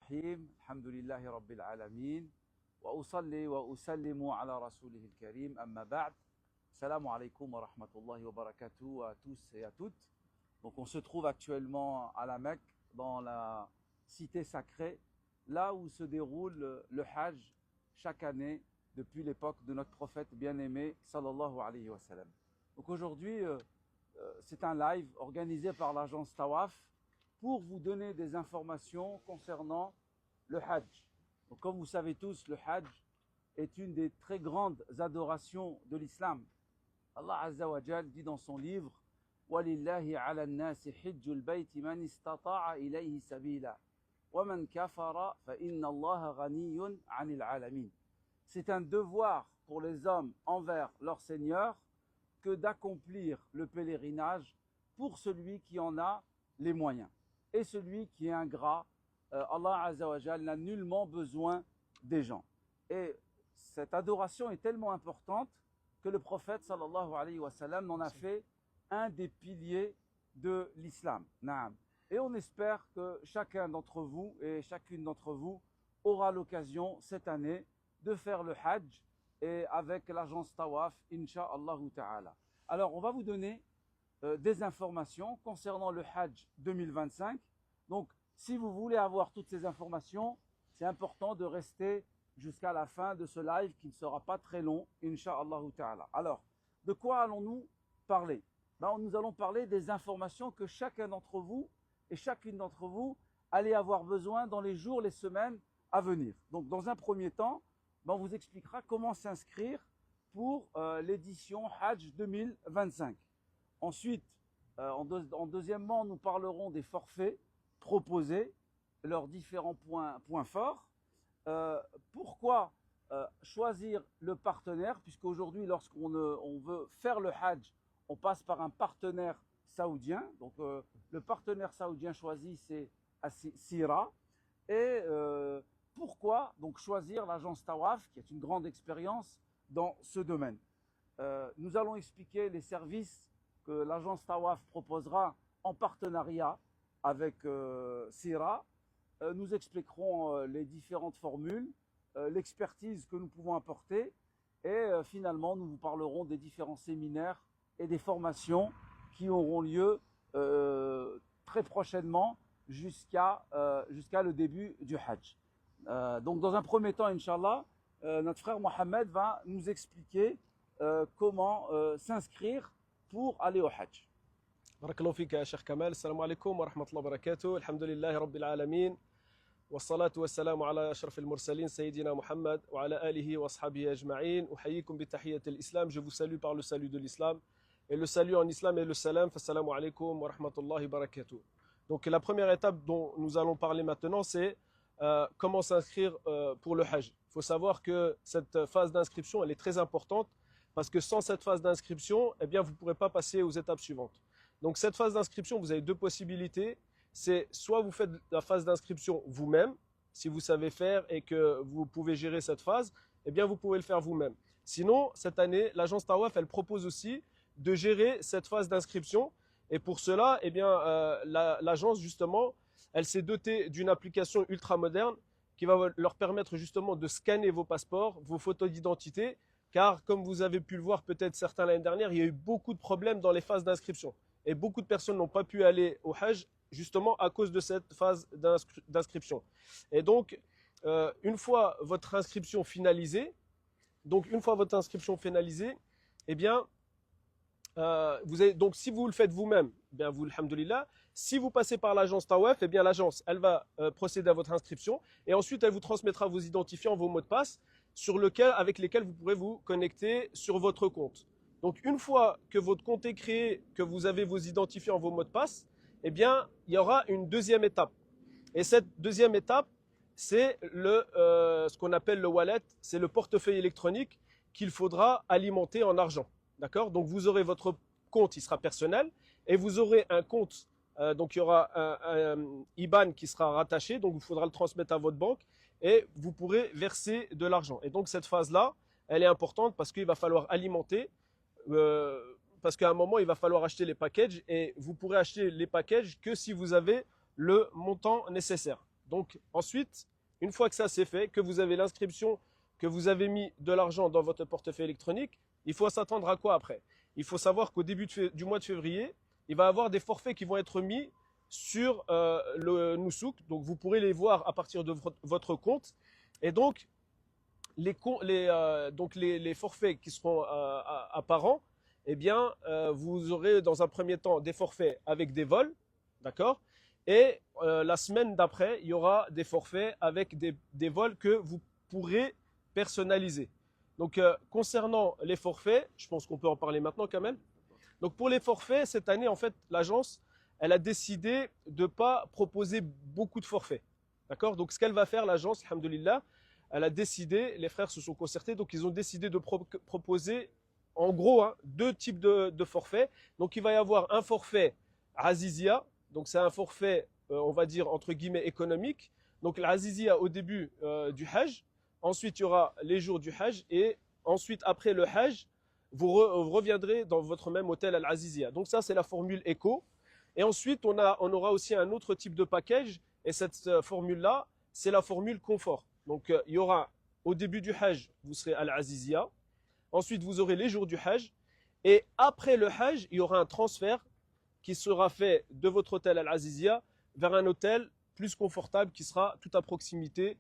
الرحيم الحمد لله رب العالمين وأصلي وأسلم على رسوله الكريم أما بعد السلام عليكم ورحمة الله وبركاته à tous et à toutes. Donc on se trouve actuellement à la Mecque dans la cité sacrée là où se déroule le Hajj chaque année depuis l'époque de notre prophète bien-aimé sallallahu alayhi wa sallam. Donc aujourd'hui c'est un live organisé par l'agence Tawaf pour vous donner des informations concernant le Hajj. Donc, comme vous savez tous, le Hajj est une des très grandes adorations de l'islam. Allah Azza wa Jal dit dans son livre وَلِلَّهِ عَلَى النَّاسِ حِجُّ الْبَيْتِ مَنِ اسْتَطَاعَ إِلَيْهِ سَبِيلًا وَمَنْ كَفَرَ فَإِنَّ اللَّهَ غَنِيٌّ عَنِ الْعَالَمِينَ. C'est un devoir pour les hommes envers leur Seigneur que d'accomplir le pèlerinage pour celui qui en a les moyens. Et celui qui est ingrat, Allah Azza wa Jal n'a nullement besoin des gens. Et cette adoration est tellement importante que le prophète sallallahu alayhi wa sallam en a fait un des piliers de l'islam. Naam. Et on espère que chacun d'entre vous et chacune d'entre vous aura l'occasion cette année de faire le Hajj et avec l'agence Tawaf, Inch'Allah ta'ala. Alors on va vous donner des informations concernant le Hajj 2025. Donc, si vous voulez avoir toutes ces informations, c'est important de rester jusqu'à la fin de ce live qui ne sera pas très long, Inch'Allah ta'ala. Alors, de quoi allons-nous parler? Nous allons parler des informations que chacun d'entre vous et chacune d'entre vous allez avoir besoin dans les jours, les semaines à venir. Donc, dans un premier temps, on vous expliquera comment s'inscrire pour l'édition Hajj 2025. Ensuite, en deuxièmement, nous parlerons des forfaits proposés, leurs différents points forts. Pourquoi choisir le partenaire, puisqu'aujourd'hui, lorsqu'on on veut faire le Hajj, on passe par un partenaire saoudien. Donc, le partenaire saoudien choisi, c'est Sira. Et pourquoi donc choisir l'agence Tawaf, qui est une grande expérience dans ce domaine. Nous allons expliquer les services que l'agence Tawaf proposera en partenariat avec Sira. Nous expliquerons les différentes formules, l'expertise que nous pouvons apporter et finalement nous vous parlerons des différents séminaires et des formations qui auront lieu très prochainement jusqu'à le début du Hajj. Donc dans un premier temps, Inch'Allah, notre frère Mohamed va nous expliquer comment s'inscrire pour aller au Hajj. بارك الله فيك يا شيخ كمال. السلام عليكم ورحمة الله وبركاته. الحمد لله رب العالمين والصلاة والسلام على أشرف المرسلين سيدنا محمد وعلى آله وأصحابه أجمعين. أحييكم بتحية الإسلام. Je vous salue par le salut de l'islam. Et le salut en islam est le salam. Fassalamu alaykum wa rahmatullahi wa barakatuh. Donc la première étape dont nous allons parler maintenant, c'est comment s'inscrire pour le Hajj. Il faut savoir que cette phase d'inscription, elle est très importante parce que sans cette phase d'inscription, eh bien, vous ne pourrez pas passer aux étapes suivantes. Donc cette phase d'inscription, vous avez deux possibilités. C'est soit vous faites la phase d'inscription vous-même, si vous savez faire et que vous pouvez gérer cette phase, eh bien vous pouvez le faire vous-même. Sinon, cette année, l'agence Tawaf, elle propose aussi de gérer cette phase d'inscription. Et pour cela, eh bien, l'agence, justement, elle s'est dotée d'une application ultra moderne qui va leur permettre justement de scanner vos passeports, vos photos d'identité, car comme vous avez pu le voir peut-être certains l'année dernière, il y a eu beaucoup de problèmes dans les phases d'inscription. Et beaucoup de personnes n'ont pas pu aller au Hajj justement à cause de cette phase d'inscription. Et donc, une fois votre inscription finalisée, eh bien, donc si vous le faites vous-même, eh bien vous, alhamdoulilah. Si vous passez par l'agence Tawaf, eh bien l'agence, elle va procéder à votre inscription et ensuite elle vous transmettra vos identifiants, vos mots de passe avec lesquels vous pourrez vous connecter sur votre compte. Donc une fois que votre compte est créé, que vous avez vos identifiants, vos mots de passe, eh bien il y aura une deuxième étape. Et cette deuxième étape, c'est ce qu'on appelle le wallet, c'est le portefeuille électronique qu'il faudra alimenter en argent. D'accord? Donc vous aurez votre compte, il sera personnel, et vous aurez un compte, donc il y aura un IBAN qui sera rattaché, donc il faudra le transmettre à votre banque, et vous pourrez verser de l'argent. Et donc cette phase-là, elle est importante parce qu'il va falloir alimenter, parce qu'à un moment, il va falloir acheter les packages, et vous pourrez acheter les packages que si vous avez le montant nécessaire. Donc ensuite, une fois que ça c'est fait, que vous avez l'inscription, que vous avez mis de l'argent dans votre portefeuille électronique, il faut s'attendre à quoi après? Il faut savoir qu'au début du mois de février, il va y avoir des forfaits qui vont être mis sur le Nusouk. Donc vous pourrez les voir à partir de votre compte. Et donc les forfaits qui seront apparents, eh bien, vous aurez dans un premier temps des forfaits avec des vols, d'accord? Et la semaine d'après, il y aura des forfaits avec des vols que vous pourrez personnaliser. Donc, concernant les forfaits, je pense qu'on peut en parler maintenant quand même. Donc, pour les forfaits, cette année, en fait, l'agence, elle a décidé de ne pas proposer beaucoup de forfaits. D'accord? Donc, ce qu'elle va faire, l'agence, alhamdoulilah, elle a décidé, les frères se sont concertés, donc ils ont décidé de proposer, en gros, hein, deux types de forfaits. Donc, il va y avoir un forfait Azizia, donc c'est un forfait, on va dire, entre guillemets, économique. Donc, l'Azizia au début du Hajj. Ensuite, il y aura les jours du Hajj et ensuite, après le Hajj, vous reviendrez dans votre même hôtel Al-Azizia. Donc ça, c'est la formule éco. Et ensuite, on aura aussi un autre type de package. Et cette formule-là, c'est la formule confort. Donc, il y aura au début du Hajj, vous serez à Al-Azizia. Ensuite, vous aurez les jours du Hajj. Et après le Hajj, il y aura un transfert qui sera fait de votre hôtel Al-Azizia vers un hôtel plus confortable qui sera tout à proximité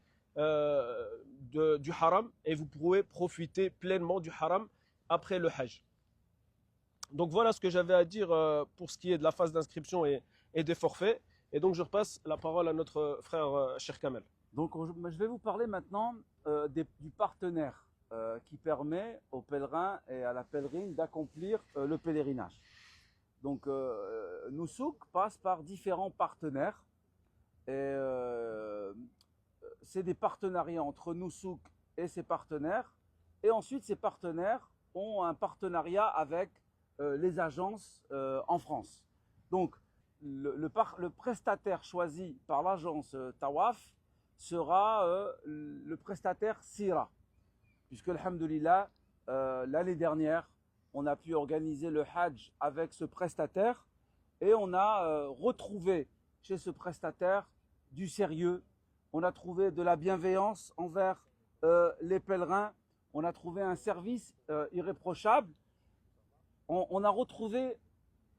du haram et vous pourrez profiter pleinement du haram après le Hajj. Donc voilà ce que j'avais à dire pour ce qui est de la phase d'inscription et des forfaits. Et donc je repasse la parole à notre frère Cheikh Kamel. Donc je vais vous parler maintenant du partenaire qui permet aux pèlerins et à la pèlerine d'accomplir le pèlerinage. Donc Nusouk passe par différents partenaires et c'est des partenariats entre Nusouk et ses partenaires. Et ensuite, ces partenaires ont un partenariat avec les agences en France. Donc, le prestataire choisi par l'agence Tawaf sera le prestataire Sira. Puisque, alhamdoulilah, l'année dernière, on a pu organiser le Hajj avec ce prestataire et on a retrouvé chez ce prestataire du sérieux. On a trouvé de la bienveillance envers les pèlerins. On a trouvé un service irréprochable. On a retrouvé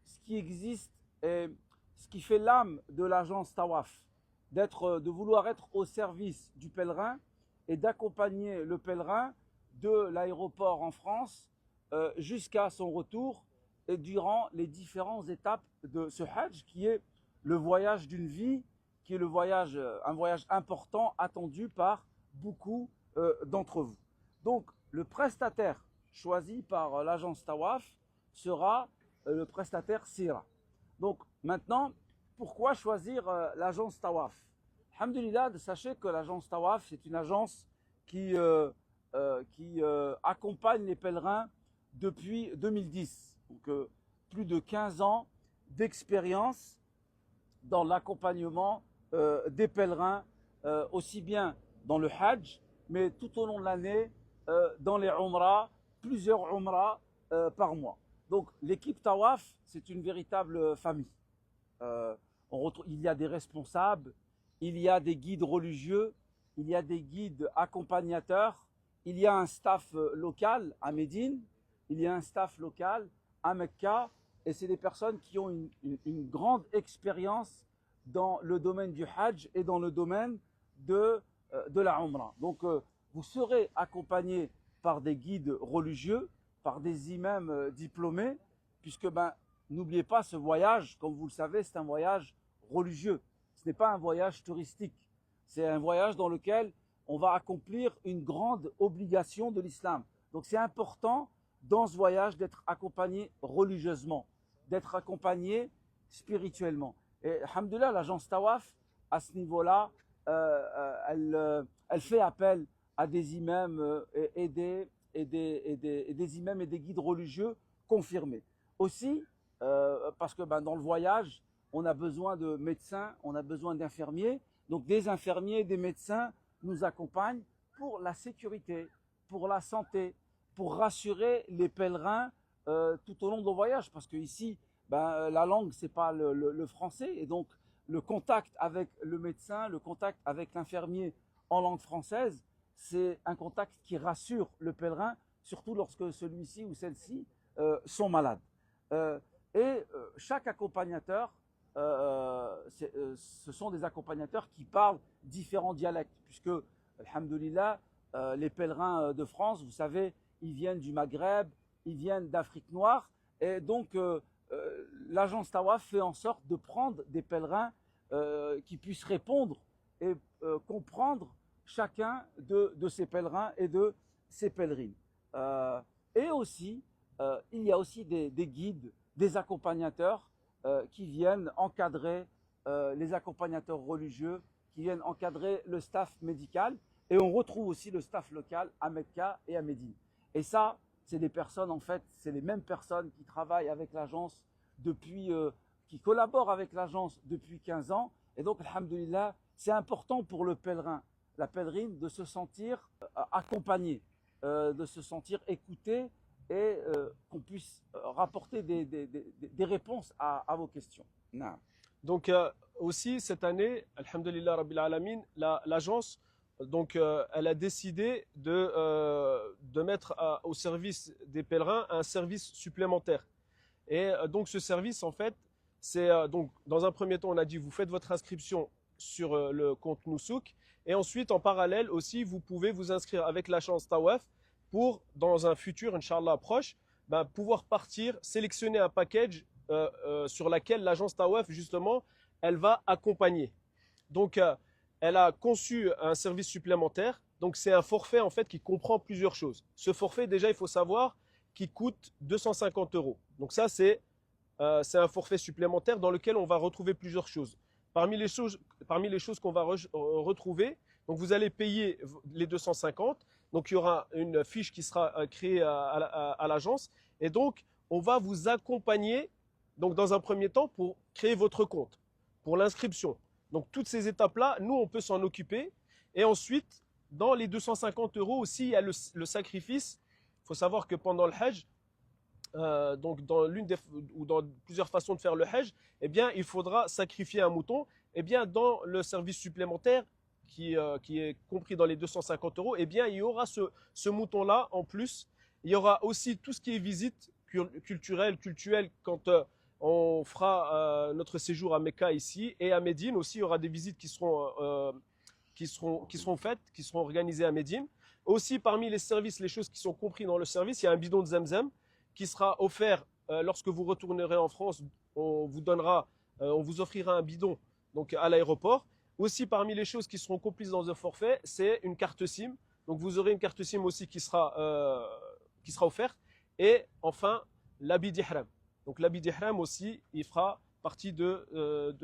ce qui existe et ce qui fait l'âme de l'agence Tawaf, de vouloir être au service du pèlerin et d'accompagner le pèlerin de l'aéroport en France jusqu'à son retour et durant les différentes étapes de ce Hajj qui est le voyage d'une vie, qui est un voyage important attendu par beaucoup d'entre vous. Donc, le prestataire choisi par l'agence Tawaf sera le prestataire Sira. Donc, maintenant, pourquoi choisir l'agence Tawaf? Alhamdulillah, sachez que l'agence Tawaf, c'est une agence qui accompagne les pèlerins depuis 2010. Donc, plus de 15 ans d'expérience dans l'accompagnement des pèlerins, aussi bien dans le Hajj, mais tout au long de l'année, dans les Umrah, plusieurs Umrah par mois. Donc l'équipe Tawaf, c'est une véritable famille. Il y a des responsables, il y a des guides religieux, il y a des guides accompagnateurs, il y a un staff local à Médine, il y a un staff local à Mecca, et c'est des personnes qui ont une grande expérience dans le domaine du Hajj et dans le domaine de la Umrah. Donc vous serez accompagné par des guides religieux, par des imams diplômés, puisque n'oubliez pas, ce voyage, comme vous le savez, c'est un voyage religieux. Ce n'est pas un voyage touristique. C'est un voyage dans lequel on va accomplir une grande obligation de l'islam. Donc c'est important dans ce voyage d'être accompagné religieusement, d'être accompagné spirituellement. Et alhamdoulilah, l'agence Tawaf, à ce niveau-là, elle fait appel à des imams et des imams et des guides religieux confirmés. Aussi, parce que dans le voyage, on a besoin de médecins, on a besoin d'infirmiers. Donc des infirmiers et des médecins nous accompagnent pour la sécurité, pour la santé, pour rassurer les pèlerins tout au long de nos voyages. Parce qu'ici, la langue, ce n'est pas le français. Et donc, le contact avec le médecin, le contact avec l'infirmier en langue française, c'est un contact qui rassure le pèlerin, surtout lorsque celui-ci ou celle-ci sont malades. Chaque accompagnateur, ce sont des accompagnateurs qui parlent différents dialectes, puisque, alhamdoulilah, les pèlerins de France, vous savez, ils viennent du Maghreb, ils viennent d'Afrique noire, et donc l'agence Tawaf fait en sorte de prendre des pèlerins qui puissent répondre et comprendre chacun de ces pèlerins et de ces pèlerines. Et aussi, il y a aussi des guides, des accompagnateurs qui viennent encadrer les accompagnateurs religieux, qui viennent encadrer le staff médical. Et on retrouve aussi le staff local à Mecca et à Médine. Et ça, c'est des personnes, en fait, c'est les mêmes personnes qui travaillent avec l'agence depuis, qui collaborent avec l'agence depuis 15 ans. Et donc, alhamdoulilah, c'est important pour le pèlerin, la pèlerine, de se sentir accompagné, de se sentir écouté et qu'on puisse rapporter des réponses à vos questions. Non. Donc aussi cette année, alhamdulillah rabbil alamin, l'agence elle a décidé de mettre au service des pèlerins un service supplémentaire. Et donc ce service, en fait, c'est donc dans un premier temps, on a dit vous faites votre inscription sur le compte Nusouk, et ensuite en parallèle aussi, vous pouvez vous inscrire avec l'agence Tawaf pour, dans un futur, Inch'Allah proche, pouvoir partir, sélectionner un package sur laquelle l'agence Tawaf, justement, elle va accompagner. Donc, elle a conçu un service supplémentaire. Donc, c'est un forfait, en fait, qui comprend plusieurs choses. Ce forfait, déjà, il faut savoir qu'il coûte 250 €. Donc, ça, c'est un forfait supplémentaire dans lequel on va retrouver plusieurs choses. Parmi les choses qu'on va retrouver, donc vous allez payer les 250. Donc, il y aura une fiche qui sera créée à l'agence. Et donc, on va vous accompagner, donc, dans un premier temps, pour créer votre compte, pour l'inscription. Donc, toutes ces étapes-là, nous, on peut s'en occuper. Et ensuite, dans les 250 € aussi, il y a le sacrifice. Il faut savoir que pendant le Hajj, donc dans plusieurs façons de faire le Hajj, eh bien, il faudra sacrifier un mouton. Eh bien, dans le service supplémentaire, qui est compris dans les 250 €, eh bien, il y aura ce mouton-là en plus. Il y aura aussi tout ce qui est visite culturelle quand on fera notre séjour à Mecca ici, et à Médine aussi, il y aura des visites qui seront faites, qui seront organisées à Médine. Aussi, parmi les services, les choses qui sont comprises dans le service, il y a un bidon de Zamzam qui sera offert lorsque vous retournerez en France. On vous offrira un bidon donc à l'aéroport. Aussi, parmi les choses qui seront comprises dans un forfait, c'est une carte SIM. Donc, vous aurez une carte SIM aussi qui sera offerte. Et enfin, l'habit d'ihram. Donc, l'habit d'ihram aussi, il fera partie de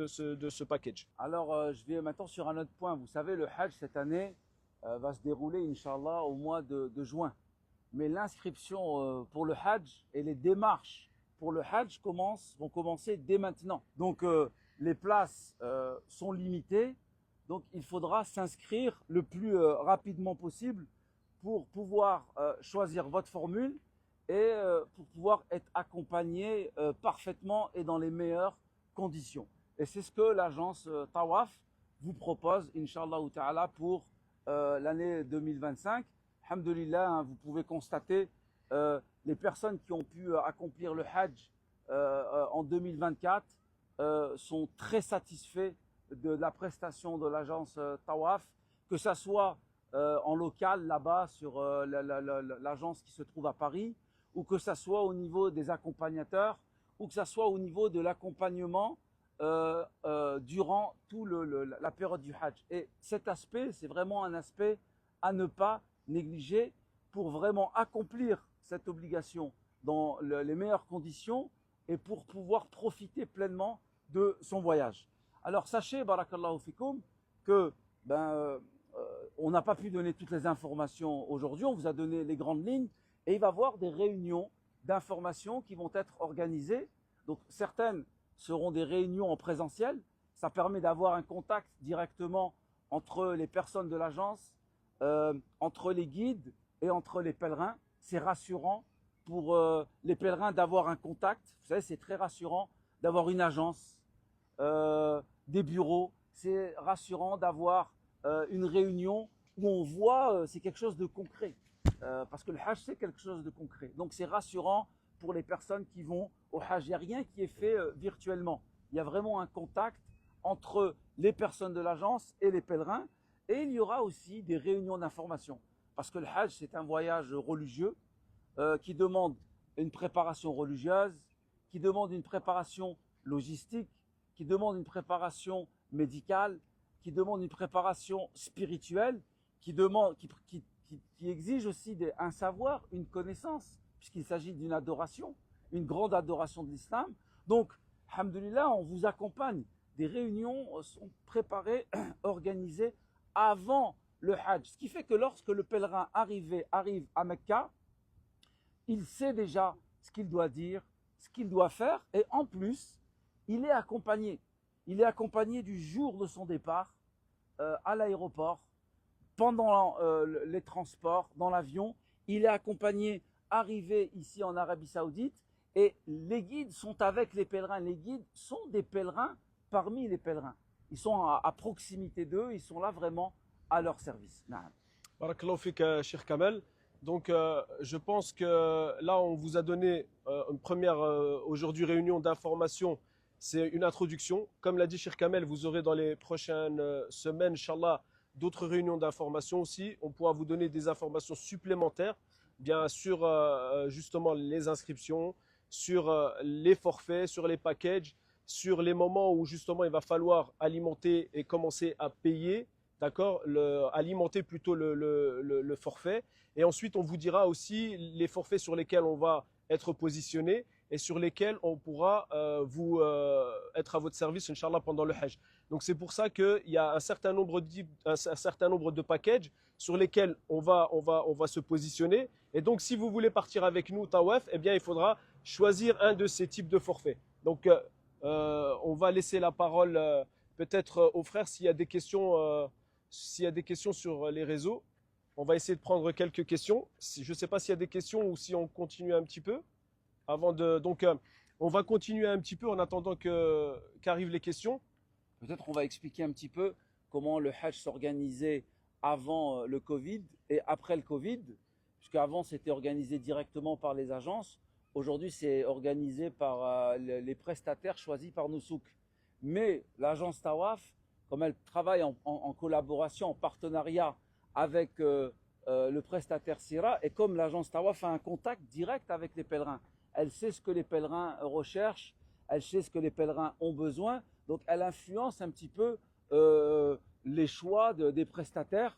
ce package. Alors, je vais maintenant sur un autre point. Vous savez, le Hajj cette année va se dérouler, Inch'Allah, au mois de juin. Mais l'inscription pour le Hajj et les démarches pour le Hajj vont commencer dès maintenant. Donc, les places sont limitées. Donc, il faudra s'inscrire le plus rapidement possible pour pouvoir choisir votre formule et pour pouvoir être accompagné parfaitement et dans les meilleures conditions. Et c'est ce que l'agence Tawaf vous propose, Inch'Allah Ta'ala, pour l'année 2025. Alhamdulillah, hein, vous pouvez constater les personnes qui ont pu accomplir le Hajj en 2024 sont très satisfaits de la prestation de l'agence Tawaf, que ça soit en local là-bas sur l'agence qui se trouve à Paris, ou que ça soit au niveau des accompagnateurs, ou que ça soit au niveau de l'accompagnement durant toute la période du Hajj. Et cet aspect, c'est vraiment un aspect à ne pas négliger pour vraiment accomplir cette obligation dans les meilleures conditions et pour pouvoir profiter pleinement de son voyage. Alors sachez, barakallahu fikoum, que on n'a pas pu donner toutes les informations aujourd'hui, on vous a donné les grandes lignes et il va y avoir des réunions d'information qui vont être organisées. Donc certaines seront des réunions en présentiel, ça permet d'avoir un contact directement entre les personnes de l'agence, entre les guides et entre les pèlerins. C'est rassurant pour les pèlerins d'avoir un contact. Vous savez, c'est très rassurant d'avoir une agence, des bureaux. C'est rassurant d'avoir une réunion où on voit, c'est quelque chose de concret. Parce que le Hajj, c'est quelque chose de concret. Donc c'est rassurant pour les personnes qui vont au Hajj. Il n'y a rien qui est fait virtuellement. Il y a vraiment un contact entre les personnes de l'agence et les pèlerins. Et il y aura aussi des réunions d'information. Parce que le Hajj, c'est un voyage religieux qui demande une préparation religieuse, qui demande une préparation logistique, qui demande une préparation médicale, qui demande une préparation spirituelle, qui exige aussi un savoir, une connaissance, puisqu'il s'agit d'une adoration, une grande adoration de l'islam. Donc, alhamdoulilah, on vous accompagne. Des réunions sont préparées, organisées avant le Hajj. Ce qui fait que lorsque le pèlerin arrive à Mecca, il sait déjà ce qu'il doit dire, ce qu'il doit faire, et en plus, il est accompagné. Il est accompagné du jour de son départ à l'aéroport, pendant les transports, dans l'avion. Il est accompagné, arrivé ici en Arabie Saoudite, et les guides sont avec les pèlerins. Les guides sont des pèlerins parmi les pèlerins. Ils sont à proximité d'eux, ils sont là vraiment à leur service. Barakallahu fik, Cheikh Kamel. Donc, je pense que là, on vous a donné une première aujourd'hui réunion d'information. C'est une introduction. Comme l'a dit Cheikh Kamel, vous aurez dans les prochaines semaines, Inch'Allah, d'autres réunions d'information aussi. On pourra vous donner des informations supplémentaires, bien sur justement les inscriptions, sur les forfaits, sur les packages, sur les moments où justement il va falloir alimenter et commencer à payer, d'accord, alimenter plutôt le forfait. Et ensuite, on vous dira aussi les forfaits sur lesquels on va être positionné et sur lesquels on pourra être à votre service, Inch'Allah, pendant le Hajj. Donc c'est pour ça qu'il y a un certain nombre de packages sur lesquels on va se positionner. Et donc si vous voulez partir avec nous, Tawaf, eh bien il faudra choisir un de ces types de forfaits. Donc on va laisser la parole peut-être aux frères s'il y a des questions sur les réseaux. On va essayer de prendre quelques questions. Je ne sais pas s'il y a des questions ou si on continue un petit peu. Donc, on va continuer un petit peu en attendant qu'arrivent les questions. Peut-être on va expliquer un petit peu comment le Hajj s'organisait avant le Covid et après le Covid, puisqu'avant c'était organisé directement par les agences. Aujourd'hui, c'est organisé par les prestataires choisis par nos souks. Mais l'agence Tawaf, comme elle travaille en collaboration, en partenariat avec le prestataire Sira, et comme l'agence Tawaf a un contact direct avec les pèlerins, elle sait ce que les pèlerins recherchent, elle sait ce que les pèlerins ont besoin, donc elle influence un petit peu les choix des prestataires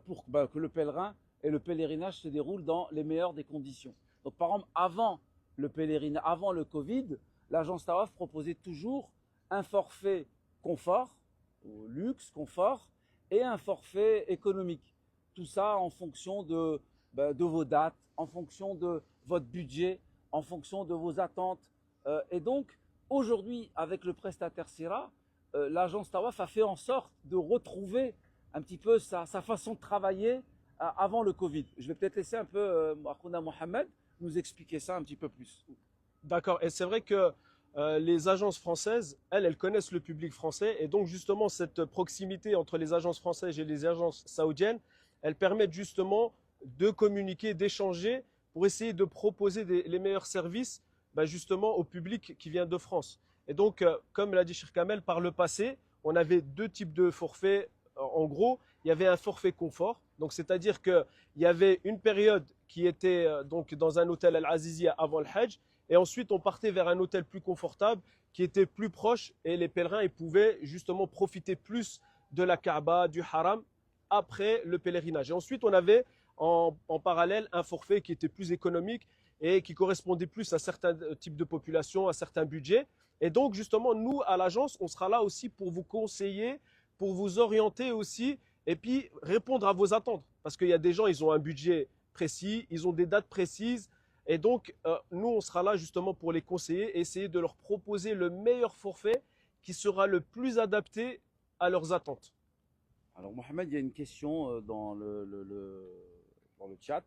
pour que le pèlerin et le pèlerinage se déroulent dans les meilleures des conditions. Donc par exemple, avant le Covid, l'agence Tawaf proposait toujours un forfait confort, ou luxe, confort, et un forfait économique. Tout ça en fonction de vos dates, en fonction de votre budget, en fonction de vos attentes. Et donc, aujourd'hui, avec le prestataire Sira, l'agence Tawaf a fait en sorte de retrouver un petit peu sa façon de travailler avant le Covid. Je vais peut-être laisser un peu Akhouna Mohamed nous expliquer ça un petit peu plus. D'accord. Et c'est vrai que les agences françaises, elles connaissent le public français. Et donc, justement, cette proximité entre les agences françaises et les agences saoudiennes, elles permettent justement de communiquer, d'échanger pour essayer de proposer les meilleurs services justement au public qui vient de France. Et donc, comme l'a dit Cheikh Kamel, par le passé, on avait deux types de forfaits. En gros, il y avait un forfait confort. Donc, c'est-à-dire qu'il y avait une période qui était donc dans un hôtel Al-Azizia avant le Hajj. Et ensuite, on partait vers un hôtel plus confortable qui était plus proche et les pèlerins ils pouvaient justement profiter plus de la Kaaba, du Haram après le pèlerinage. Et ensuite, on avait en parallèle un forfait qui était plus économique et qui correspondait plus à certains types de population, à certains budgets. Et donc, justement, nous, à l'agence, on sera là aussi pour vous conseiller, pour vous orienter aussi et puis répondre à vos attentes. Parce qu'il y a des gens, ils ont un budget précis, ils ont des dates précises. Et donc, nous, on sera là justement pour les conseiller et essayer de leur proposer le meilleur forfait qui sera le plus adapté à leurs attentes. Alors, Mohamed, il y a une question dans le chat.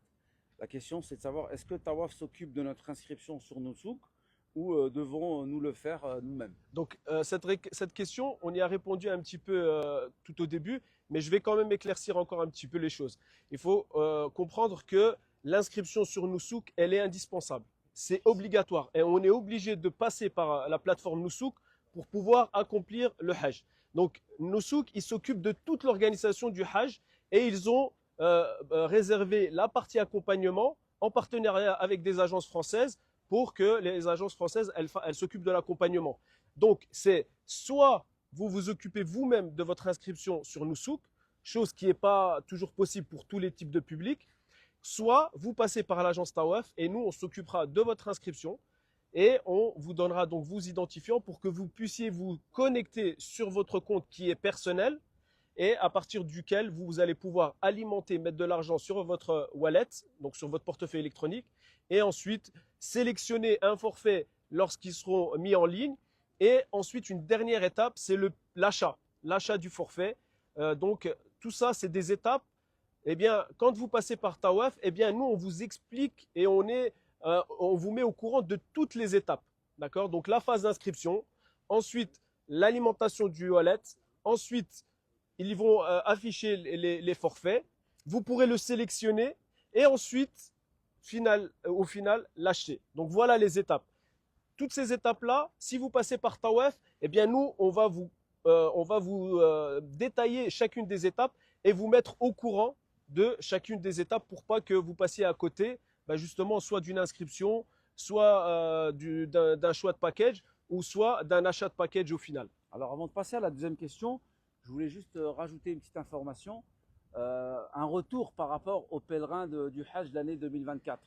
La question, c'est de savoir, est-ce que Tawaf s'occupe de notre inscription sur nos souks ou devons nous le faire nous-mêmes? Donc, cette question, on y a répondu un petit peu tout au début, mais je vais quand même éclaircir encore un petit peu les choses. Il faut comprendre que l'inscription sur Nusouk, elle est indispensable. C'est obligatoire et on est obligé de passer par la plateforme Nusouk pour pouvoir accomplir le Hajj. Donc, Nusouk, ils s'occupent de toute l'organisation du Hajj et ils ont réservé la partie accompagnement en partenariat avec des agences françaises pour que les agences françaises, elles s'occupent de l'accompagnement. Donc, c'est soit vous vous occupez vous-même de votre inscription sur Nusouk, chose qui n'est pas toujours possible pour tous les types de publics, soit vous passez par l'agence Tawaf et nous, on s'occupera de votre inscription et on vous donnera donc vos identifiants pour que vous puissiez vous connecter sur votre compte qui est personnel et à partir duquel vous allez pouvoir alimenter, mettre de l'argent sur votre wallet, donc sur votre portefeuille électronique, et ensuite sélectionner un forfait lorsqu'ils seront mis en ligne. Et ensuite, une dernière étape, c'est l'achat du forfait. Donc, tout ça, c'est des étapes. Eh bien, quand vous passez par Tawaf, eh bien, nous, on vous explique et on vous met au courant de toutes les étapes. D'accord? Donc, la phase d'inscription, ensuite, l'alimentation du wallet, ensuite, ils vont afficher les forfaits. Vous pourrez le sélectionner et ensuite, au final, l'acheter. Donc, voilà les étapes. Toutes ces étapes-là, si vous passez par Tawaf, eh bien, nous, on va vous détailler chacune des étapes et vous mettre au courant de chacune des étapes pour pas que vous passiez à côté, justement, soit d'une inscription, soit d'un choix de package ou soit d'un achat de package au final. Alors, avant de passer à la deuxième question, je voulais juste rajouter une petite information, un retour par rapport aux pèlerins du Hajj de l'année 2024.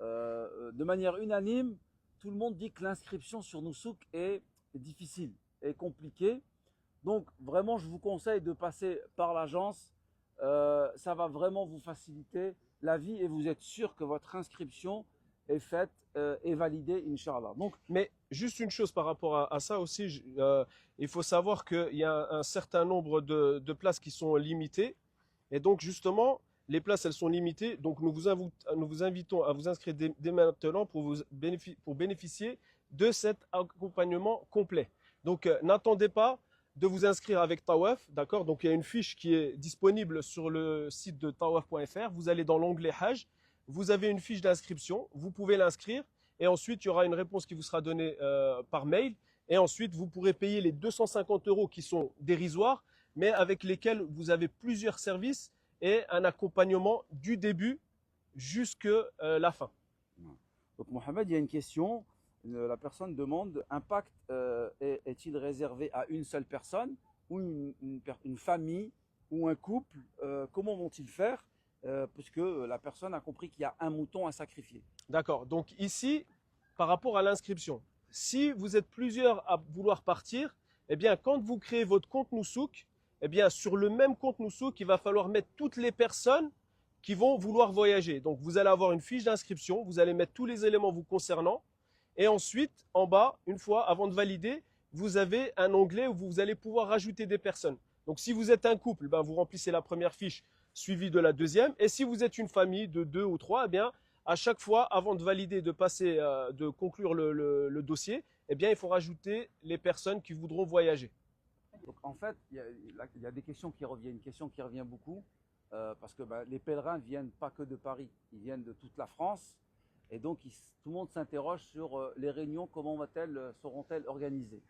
De manière unanime, tout le monde dit que l'inscription sur Nusouk est difficile, est compliquée. Donc, vraiment, je vous conseille de passer par l'agence. Ça va vraiment vous faciliter la vie et vous êtes sûr que votre inscription est faite et validée, Inch'Allah. Donc, mais juste une chose par rapport à ça aussi, il faut savoir qu'il y a un certain nombre de places qui sont limitées. Et donc, justement, les places, elles sont limitées. Donc, nous vous invitons à vous inscrire dès maintenant pour bénéficier de cet accompagnement complet. Donc, n'attendez pas de vous inscrire avec Tawaf, d'accord? Donc, il y a une fiche qui est disponible sur le site de tawaf.fr. Vous allez dans l'onglet Hajj. Vous avez une fiche d'inscription. Vous pouvez l'inscrire. Et ensuite, il y aura une réponse qui vous sera donnée par mail. Et ensuite, vous pourrez payer les 250 € qui sont dérisoires, mais avec lesquels vous avez plusieurs services et un accompagnement du début jusqu'à la fin. Donc, Mohamed, il y a une question. La personne demande, un pacte est-il réservé à une seule personne ou une famille ou un couple? Comment vont-ils faire puisque la personne a compris qu'il y a un mouton à sacrifier? D'accord. Donc ici, par rapport à l'inscription, si vous êtes plusieurs à vouloir partir, eh bien, quand vous créez votre compte Nusouk, eh bien, sur le même compte Nusouk, il va falloir mettre toutes les personnes qui vont vouloir voyager. Donc, vous allez avoir une fiche d'inscription, vous allez mettre tous les éléments vous concernant. Et ensuite, en bas, une fois, avant de valider, vous avez un onglet où vous allez pouvoir rajouter des personnes. Donc, si vous êtes un couple, vous remplissez la première fiche suivie de la deuxième. Et si vous êtes une famille de 2 ou 3, eh bien, à chaque fois, avant de valider, de conclure le dossier, eh bien, il faut rajouter les personnes qui voudront voyager. Donc, en fait, il y a des questions qui reviennent. Une question qui revient beaucoup parce que les pèlerins ne viennent pas que de Paris, ils viennent de toute la France. Et donc, tout le monde s'interroge sur les réunions, comment seront-elles organisées.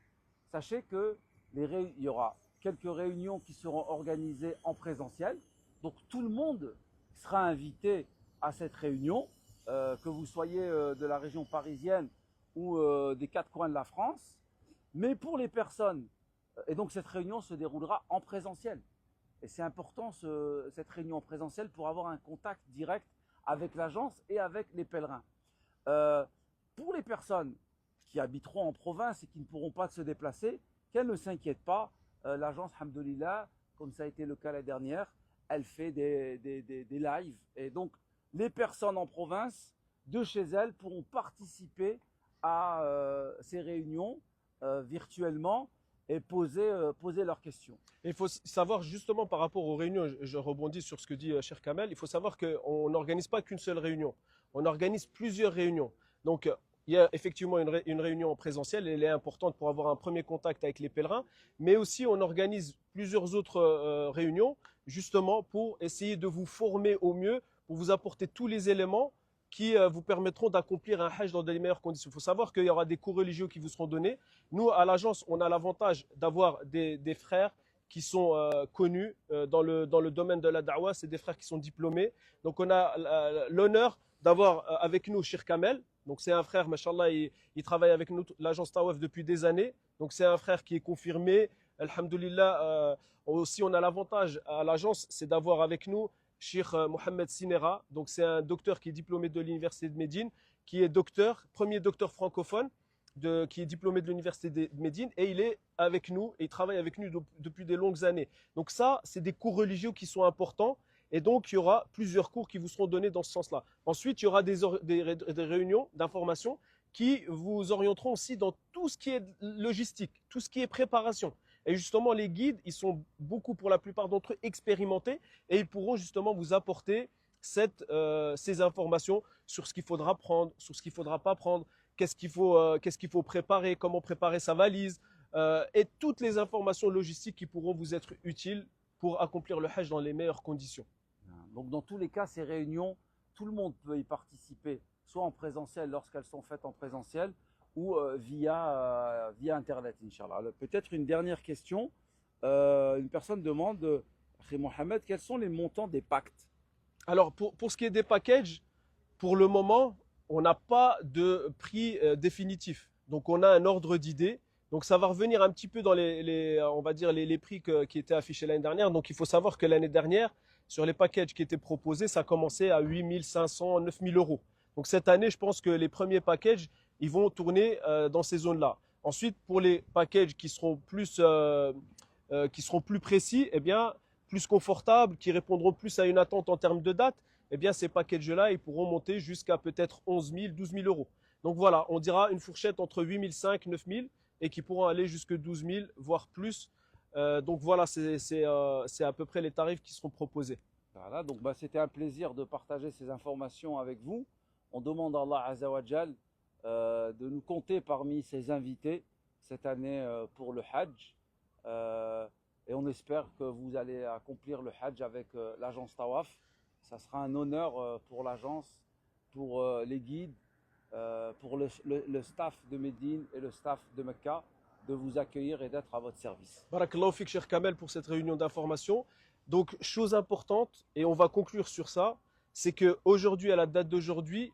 Sachez qu'il y aura quelques réunions qui seront organisées en présentiel. Donc, tout le monde sera invité à cette réunion, que vous soyez de la région parisienne ou des 4 coins de la France. Mais pour les personnes, et donc cette réunion se déroulera en présentiel. Et c'est important cette réunion en présentiel pour avoir un contact direct avec l'agence et avec les pèlerins. Pour les personnes qui habiteront en province et qui ne pourront pas se déplacer, qu'elles ne s'inquiètent pas. L'agence, alhamdoulilah, comme ça a été le cas la dernière, elle fait des lives. Et donc, les personnes en province, de chez elles, pourront participer à ces réunions virtuellement et poser leurs questions. Il faut savoir justement par rapport aux réunions, je rebondis sur ce que dit Cheikh Kamel, il faut savoir qu'on n'organise pas qu'une seule réunion, on organise plusieurs réunions. Donc il y a effectivement une réunion en présentiel, elle est importante pour avoir un premier contact avec les pèlerins, mais aussi on organise plusieurs autres réunions, justement pour essayer de vous former au mieux, pour vous apporter tous les éléments qui vous permettront d'accomplir un hajj dans de meilleures conditions. Il faut savoir qu'il y aura des cours religieux qui vous seront donnés. Nous, à l'agence, on a l'avantage d'avoir des frères qui sont connus dans le domaine de la da'wah, c'est des frères qui sont diplômés. Donc on a l'honneur d'avoir avec nous Shir Kamel. Donc c'est un frère, mashallah, il travaille avec nous, l'agence Tawaf, depuis des années. Donc c'est un frère qui est confirmé. Alhamdulillah, aussi on a l'avantage à l'agence, c'est d'avoir avec nous Cheikh Mohamed Sinera. Donc c'est un docteur qui est diplômé de l'université de Médine, qui est docteur, premier docteur francophone, qui est diplômé de l'université de Médine, et il est avec nous, et il travaille avec nous depuis des longues années. Donc ça, c'est des cours religieux qui sont importants. Et donc, il y aura plusieurs cours qui vous seront donnés dans ce sens-là. Ensuite, il y aura des réunions d'information qui vous orienteront aussi dans tout ce qui est logistique, tout ce qui est préparation. Et justement, les guides, ils sont beaucoup, pour la plupart d'entre eux, expérimentés et ils pourront justement vous apporter ces informations sur ce qu'il faudra prendre, sur ce qu'il ne faudra pas prendre, qu'est-ce qu'il faut préparer, comment préparer sa valise et toutes les informations logistiques qui pourront vous être utiles pour accomplir le hajj dans les meilleures conditions. Donc dans tous les cas, ces réunions, tout le monde peut y participer, soit en présentiel lorsqu'elles sont faites en présentiel ou via Internet, Inch'Allah. Peut-être une dernière question. Une personne demande, Mohamed, quels sont les montants des pactes? Alors pour ce qui est des packages, pour le moment, on n'a pas de prix définitif. Donc on a un ordre d'idée. Donc ça va revenir un petit peu dans on va dire les prix qui étaient affichés l'année dernière. Donc il faut savoir que l'année dernière, sur les packages qui étaient proposés, ça commençait à 8 500, 9 000 euros. Donc cette année, je pense que les premiers packages, ils vont tourner dans ces zones-là. Ensuite, pour les packages qui seront plus précis, eh bien, plus confortables, qui répondront plus à une attente en termes de date, eh bien, ces packages-là, ils pourront monter jusqu'à peut-être 11 000, 12 000 euros. Donc voilà, on dira une fourchette entre 8 500, 9 000 et qui pourront aller jusqu'à 12 000, voire plus. Donc voilà, c'est à peu près les tarifs qui seront proposés. Voilà, donc c'était un plaisir de partager ces informations avec vous. On demande à Allah Azza wa Jal de nous compter parmi ses invités cette année pour le Hajj. Et on espère que vous allez accomplir le Hajj avec l'agence Tawaf. Ça sera un honneur pour l'agence, pour les guides, pour le staff de Médine et le staff de Mecca, de vous accueillir et d'être à votre service. Barakallahu fik, Cheikh Kamel, pour cette réunion d'information. Donc, chose importante, et on va conclure sur ça, c'est qu'aujourd'hui, à la date d'aujourd'hui,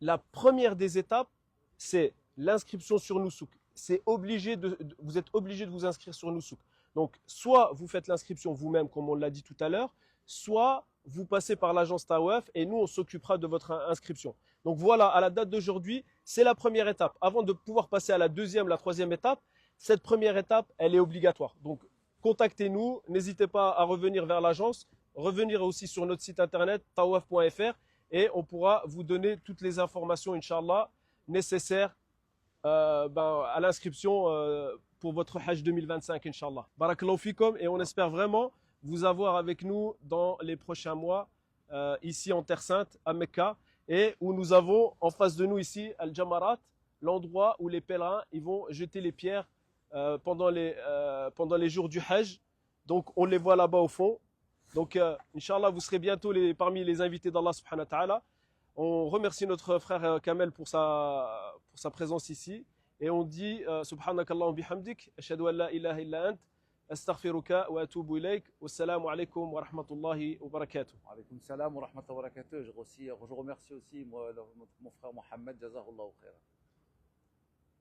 la première des étapes, c'est l'inscription sur Nusuk. Vous êtes obligé de vous inscrire sur Nusuk. Donc, soit vous faites l'inscription vous-même, comme on l'a dit tout à l'heure, soit vous passez par l'agence Tawaf et nous, on s'occupera de votre inscription. Donc voilà, à la date d'aujourd'hui, c'est la première étape. Avant de pouvoir passer à la deuxième, la troisième étape, cette première étape, elle est obligatoire. Donc, contactez-nous, n'hésitez pas à revenir vers l'agence, revenir aussi sur notre site internet tawaf.fr et on pourra vous donner toutes les informations, Inch'Allah, nécessaires à l'inscription pour votre Hajj 2025, Inch'Allah. Barakallahu fikum, et on espère vraiment vous avoir avec nous dans les prochains mois, ici en Terre Sainte, à Mecca, et où nous avons en face de nous ici Al-Jamarat, l'endroit où les pèlerins ils vont jeter les pierres pendant les jours du Hajj. Donc on les voit là-bas au fond. Donc Inch'Allah, vous serez bientôt parmi les invités d'Allah subhanahu wa ta'ala. On remercie notre frère Kamel pour sa présence ici. Et on dit Subhanakallahum bihamdik, ashhadu an la ilaha illa ant, astaghfiruka wa atubu ilayk. Wassalamu alaikum wa rahmatullahi wa barakatuh. Wa alaykum salam wa rahmatullahi wa barakatuh. Je remercie aussi mon frère Mohamed, jazahullahu khairan.